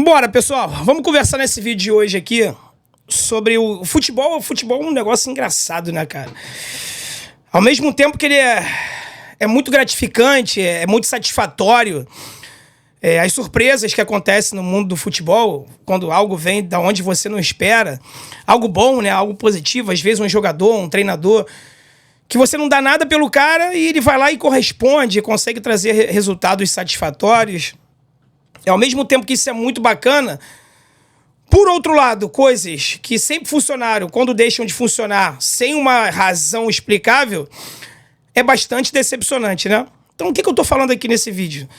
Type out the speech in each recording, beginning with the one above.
Bora, pessoal. Vamos conversar nesse vídeo de hoje aqui sobre o futebol. O futebol é um negócio engraçado, né, cara? Ao mesmo tempo que ele é muito gratificante, é muito satisfatório, as surpresas que acontecem no mundo do futebol, quando algo vem da onde você não espera, algo bom, né, algo positivo, às vezes um jogador, um treinador, que você não dá nada pelo cara e ele vai lá e corresponde, consegue trazer resultados satisfatórios. Ao mesmo tempo que isso é muito bacana, por outro lado, coisas que sempre funcionaram, quando deixam de funcionar sem uma razão explicável, é bastante decepcionante, né? Então, o que eu tô falando aqui nesse vídeo?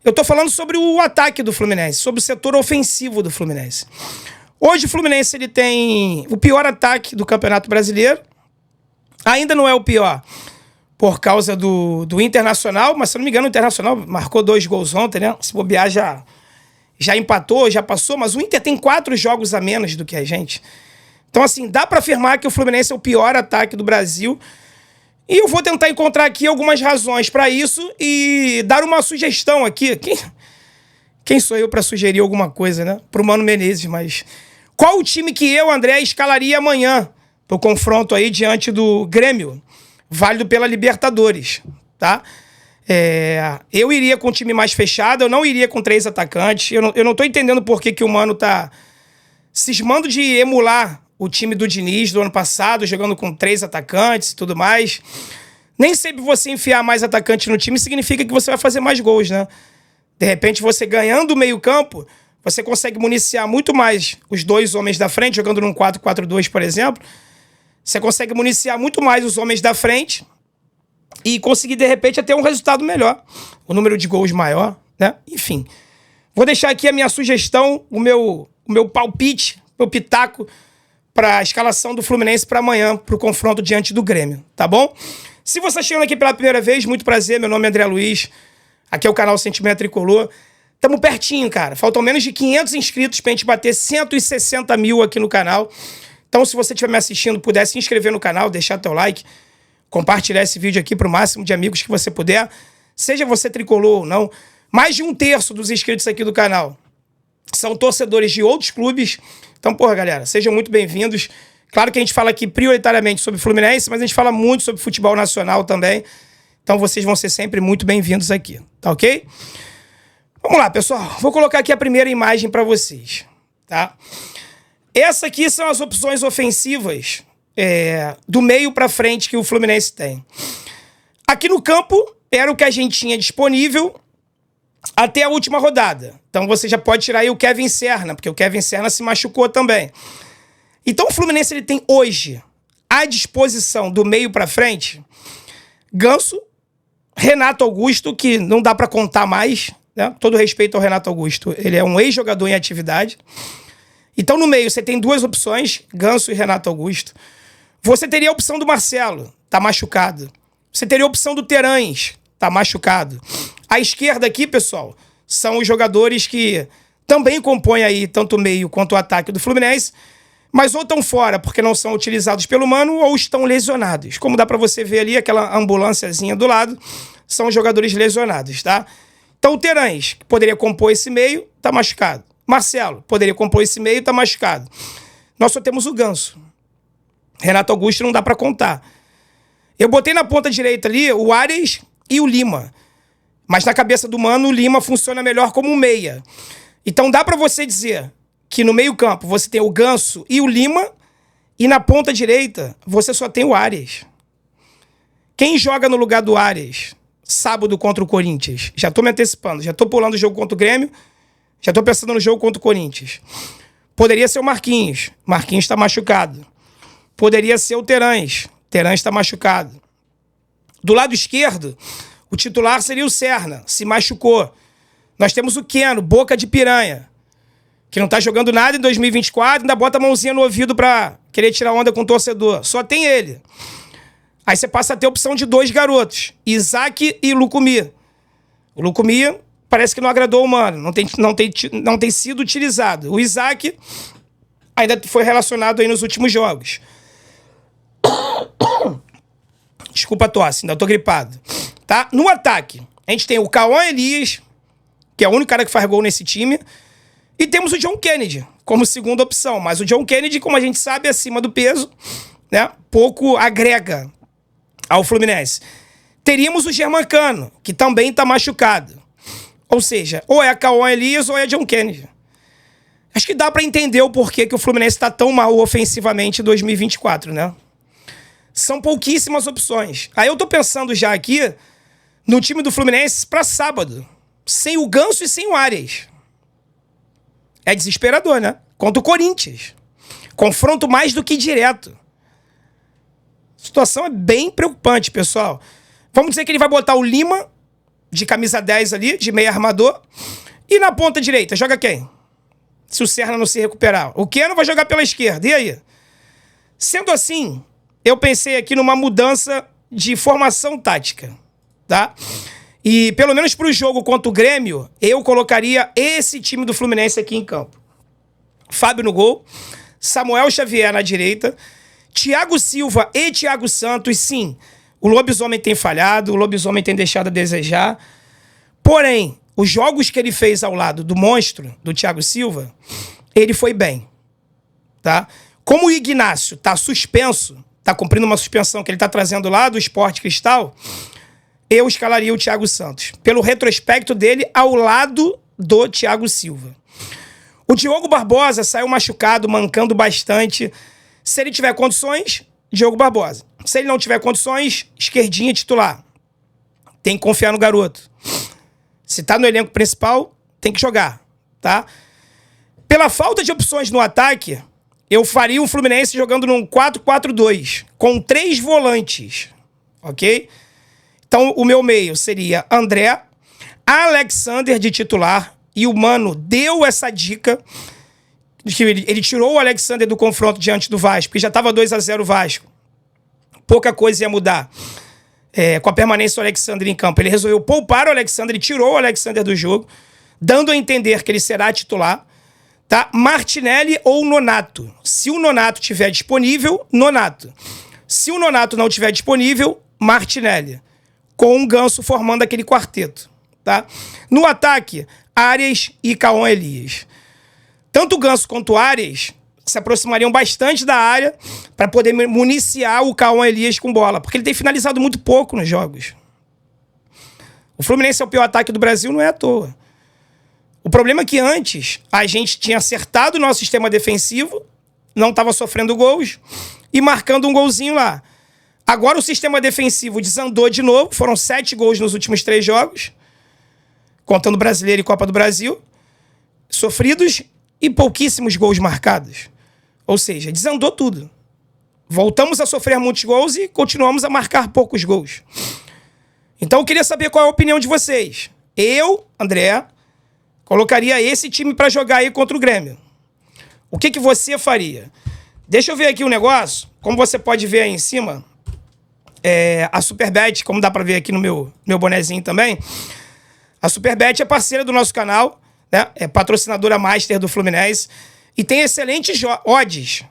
Eu tô falando sobre o ataque do Fluminense, sobre o setor ofensivo do Fluminense. Hoje o Fluminense ele tem o pior ataque do Campeonato Brasileiro. Ainda não é o pior por causa do Internacional, mas se eu não me engano o Internacional marcou 2 gols ontem, né? Se bobear já empatou, já passou, mas o Inter tem 4 jogos a menos do que a gente. Então assim, dá pra afirmar que o Fluminense é o pior ataque do Brasil. E eu vou tentar encontrar aqui algumas razões para isso e dar uma sugestão aqui. Quem sou eu para sugerir alguma coisa, né? Pro Mano Menezes, mas... Qual o time que eu, André, escalaria amanhã pro confronto aí diante do Grêmio? Válido pela Libertadores, tá? Eu iria com um time mais fechado, eu não iria com 3 atacantes. Eu não tô entendendo por que o Mano tá cismando de emular o time do Diniz do ano passado, jogando com 3 atacantes e tudo mais. Nem sempre você enfiar mais atacante no time significa que você vai fazer mais gols, né? De repente, você ganhando o meio-campo, você consegue municiar muito mais os 2 homens da frente, jogando num 4-4-2, por exemplo. Você consegue municiar muito mais os homens da frente e conseguir, de repente, até um resultado melhor. O número de gols maior, né? Enfim. Vou deixar aqui a minha sugestão, o meu palpite, meu pitaco, para a escalação do Fluminense para amanhã, para o confronto diante do Grêmio, tá bom? Se você está chegando aqui pela primeira vez, muito prazer, meu nome é André Luiz, aqui é o canal Sentimento Tricolor. Tamo pertinho, cara, faltam menos de 500 inscritos pra gente bater 160 mil aqui no canal. Então, se você estiver me assistindo, puder se inscrever no canal, deixar teu like, compartilhar esse vídeo aqui pro máximo de amigos que você puder, seja você tricolor ou não. Mais de 1/3 dos inscritos aqui do canal são torcedores de outros clubes. Então, porra, galera, sejam muito bem-vindos. Claro que a gente fala aqui prioritariamente sobre Fluminense, mas a gente fala muito sobre futebol nacional também. Então, vocês vão ser sempre muito bem-vindos aqui, tá ok? Vamos lá, pessoal. Vou colocar aqui a primeira imagem para vocês, tá? Essa aqui são as opções ofensivas do meio para frente que o Fluminense tem. Aqui no campo era o que a gente tinha disponível até a última rodada. Então você já pode tirar aí o Kevin Serna, porque o Kevin Serna se machucou também. Então o Fluminense ele tem hoje à disposição do meio para frente Ganso, Renato Augusto, que não dá para contar mais, né? Todo respeito ao Renato Augusto, ele é um ex-jogador em atividade. Então no meio você tem 2 opções, Ganso e Renato Augusto. Você teria a opção do Marcelo, tá machucado. Você teria a opção do Terãs, tá machucado. À esquerda aqui, pessoal, são os jogadores que também compõem aí tanto o meio quanto o ataque do Fluminense, mas ou estão fora porque não são utilizados pelo Mano ou estão lesionados. Como dá pra você ver ali, aquela ambulânciazinha do lado, são os jogadores lesionados, tá? Então o Terãs, que poderia compor esse meio, tá machucado. Marcelo, poderia compor esse meio, tá machucado. Nós só temos o Ganso. Renato Augusto não dá pra contar. Eu botei na ponta direita ali o Arias e o Lima. Mas na cabeça do Mano, o Lima funciona melhor como um meia. Então dá pra você dizer que no meio campo você tem o Ganso e o Lima e na ponta direita você só tem o Arias. Quem joga no lugar do Arias sábado contra o Corinthians? Já tô me antecipando, já tô pulando o jogo contra o Grêmio, já tô pensando no jogo contra o Corinthians. Poderia ser o Marquinhos. Marquinhos tá machucado. Poderia ser o Terãs. Terãs tá machucado. Do lado esquerdo, o titular seria o Serna. Se machucou. Nós temos o Keno, boca de piranha, que não tá jogando nada em 2024, ainda bota a mãozinha no ouvido pra querer tirar onda com o torcedor. Só tem ele. Aí você passa a ter a opção de 2 garotos, Isaac e Lucumí. O Lucumí parece que não agradou o Mano, não tem sido utilizado. O Isaac ainda foi relacionado aí nos últimos jogos. Desculpa a tosse, ainda tô gripado. Tá? No ataque, a gente tem o Cauã Elias, que é o único cara que faz gol nesse time, E temos o John Kennedy como segunda opção. Mas o John Kennedy, como a gente sabe, é acima do peso, né? Pouco agrega ao Fluminense. Teríamos o Germancano, que também está machucado. Ou seja, ou é Cauã Elias ou é John Kennedy. Acho que dá para entender o porquê que o Fluminense está tão mal ofensivamente em 2024, né? São pouquíssimas opções. Aí eu tô pensando já aqui no time do Fluminense para sábado. Sem o Ganso e sem o Arias. É desesperador, né? Contra o Corinthians. Confronto mais do que direto. A situação é bem preocupante, pessoal. Vamos dizer que ele vai botar o Lima, de camisa 10 ali, de meio armador. E na ponta direita, joga quem? Se o Serna não se recuperar. O Keno vai jogar pela esquerda. E aí? Sendo assim, eu pensei aqui numa mudança de formação tática, tá? E pelo menos para o jogo contra o Grêmio, eu colocaria esse time do Fluminense aqui em campo. Fábio no gol, Samuel Xavier na direita, Thiago Silva e Thiago Santos. Sim, o Lobisomem tem falhado, o Lobisomem tem deixado a desejar. Porém, os jogos que ele fez ao lado do monstro, do Thiago Silva, ele foi bem, tá? Como o Ignacio tá suspenso, tá cumprindo uma suspensão que ele tá trazendo lá do Sport Cristal, eu escalaria o Thiago Santos, pelo retrospecto dele ao lado do Thiago Silva. O Diogo Barbosa saiu machucado, mancando bastante. Se ele tiver condições, Diogo Barbosa. Se ele não tiver condições, esquerdinha titular. Tem que confiar no garoto. Se tá no elenco principal, tem que jogar, tá? Pela falta de opções no ataque, eu faria um Fluminense jogando num 4-4-2, com 3 volantes, ok? Então, o meu meio seria André, Alexander de titular, e o Mano deu essa dica, que ele tirou o Alexander do confronto diante do Vasco, porque já estava 2-0 o Vasco. Pouca coisa ia mudar com a permanência do Alexander em campo. Ele resolveu poupar o Alexander, ele tirou o Alexander do jogo, dando a entender que ele será titular, tá? Martinelli ou Nonato. Se o Nonato estiver disponível, Nonato. Se o Nonato não estiver disponível, Martinelli. Com um Ganso formando aquele quarteto, tá? No ataque, Arias e Cauã Elias. Tanto o Ganso quanto o Arias se aproximariam bastante da área para poder municiar o Cauã Elias com bola, porque ele tem finalizado muito pouco nos jogos. O Fluminense é o pior ataque do Brasil, não é à toa. O problema é que antes a gente tinha acertado o nosso sistema defensivo, não estava sofrendo gols e marcando um golzinho lá. Agora o sistema defensivo desandou de novo. Foram 7 gols nos últimos 3 jogos, contando Brasileiro e Copa do Brasil, sofridos e pouquíssimos gols marcados. Ou seja, desandou tudo. Voltamos a sofrer muitos gols e continuamos a marcar poucos gols. Então eu queria saber qual é a opinião de vocês. Eu, André, colocaria esse time para jogar aí contra o Grêmio. O que você faria? Deixa eu ver aqui um negócio. Como você pode ver aí em cima, a Superbet, como dá para ver aqui no meu bonezinho também, a Superbet é parceira do nosso canal, né? É patrocinadora master do Fluminense e tem excelentes odds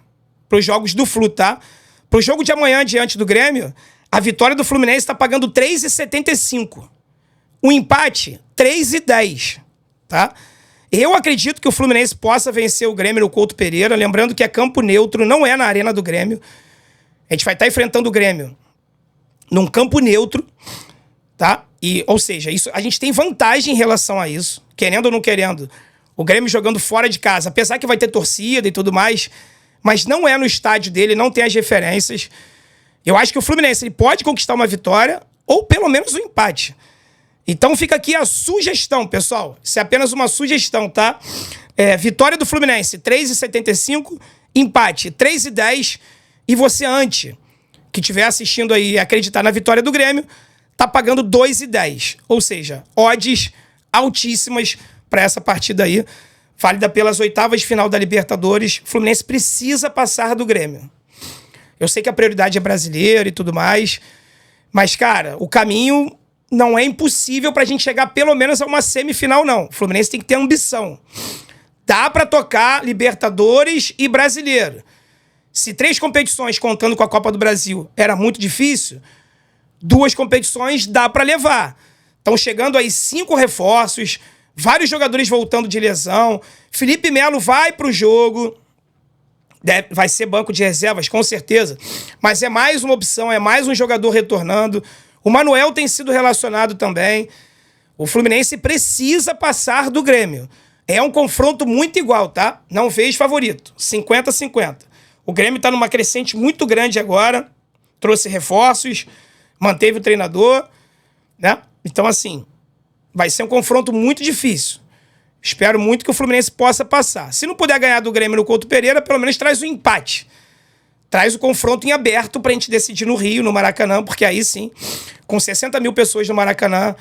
para os jogos do Flu, tá? Para o jogo de amanhã diante do Grêmio, a vitória do Fluminense está pagando 3,75. O empate, 3,10, tá? Eu acredito que o Fluminense possa vencer o Grêmio no Couto Pereira, lembrando que é campo neutro, não é na arena do Grêmio. A gente vai estar enfrentando o Grêmio num campo neutro, tá? Ou seja, isso, a gente tem vantagem em relação a isso, querendo ou não querendo. O Grêmio jogando fora de casa, apesar que vai ter torcida e tudo mais, mas não é no estádio dele, não tem as referências. Eu acho que o Fluminense ele pode conquistar uma vitória ou pelo menos um empate. Então fica aqui a sugestão, pessoal. Isso é apenas uma sugestão, tá? Vitória do Fluminense, 3,75. Empate, 3,10. E você, que estiver assistindo aí e acreditar na vitória do Grêmio, tá pagando 2,10. Ou seja, odds altíssimas para essa partida aí. Válida pelas oitavas de final da Libertadores. O Fluminense precisa passar do Grêmio. Eu sei que a prioridade é brasileiro e tudo mais. Mas, cara, o caminho não é impossível pra gente chegar pelo menos a uma semifinal, não. O Fluminense tem que ter ambição. Dá pra tocar Libertadores e Brasileiro. Se 3 competições, contando com a Copa do Brasil, era muito difícil, 2 competições dá pra levar. Estão chegando aí 5 reforços, Vários jogadores voltando de lesão. Felipe Melo vai pro jogo. Vai ser banco de reservas, com certeza. Mas é mais uma opção, é mais um jogador retornando. O Manuel tem sido relacionado também. O Fluminense precisa passar do Grêmio. É um confronto muito igual, tá? Não vejo favorito. 50-50. O Grêmio tá numa crescente muito grande agora. Trouxe reforços, manteve o treinador, né? Então, assim, vai ser um confronto muito difícil. Espero muito que o Fluminense possa passar. Se não puder ganhar do Grêmio no Couto Pereira, pelo menos traz o empate. Traz o confronto em aberto pra gente decidir no Rio, no Maracanã, porque aí sim, com 60 mil pessoas no Maracanã,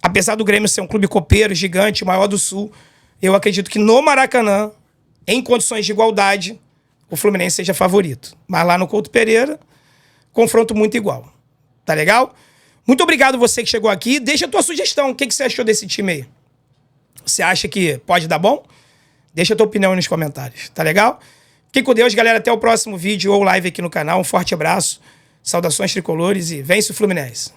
apesar do Grêmio ser um clube copeiro, gigante, o maior do Sul, eu acredito que no Maracanã, em condições de igualdade, o Fluminense seja favorito. Mas lá no Couto Pereira, confronto muito igual. Tá legal? Muito obrigado você que chegou aqui. Deixa a tua sugestão. O que você achou desse time aí? Você acha que pode dar bom? Deixa a tua opinião aí nos comentários. Tá legal? Fiquem com Deus, galera. Até o próximo vídeo ou live aqui no canal. Um forte abraço. Saudações tricolores e vence o Fluminense.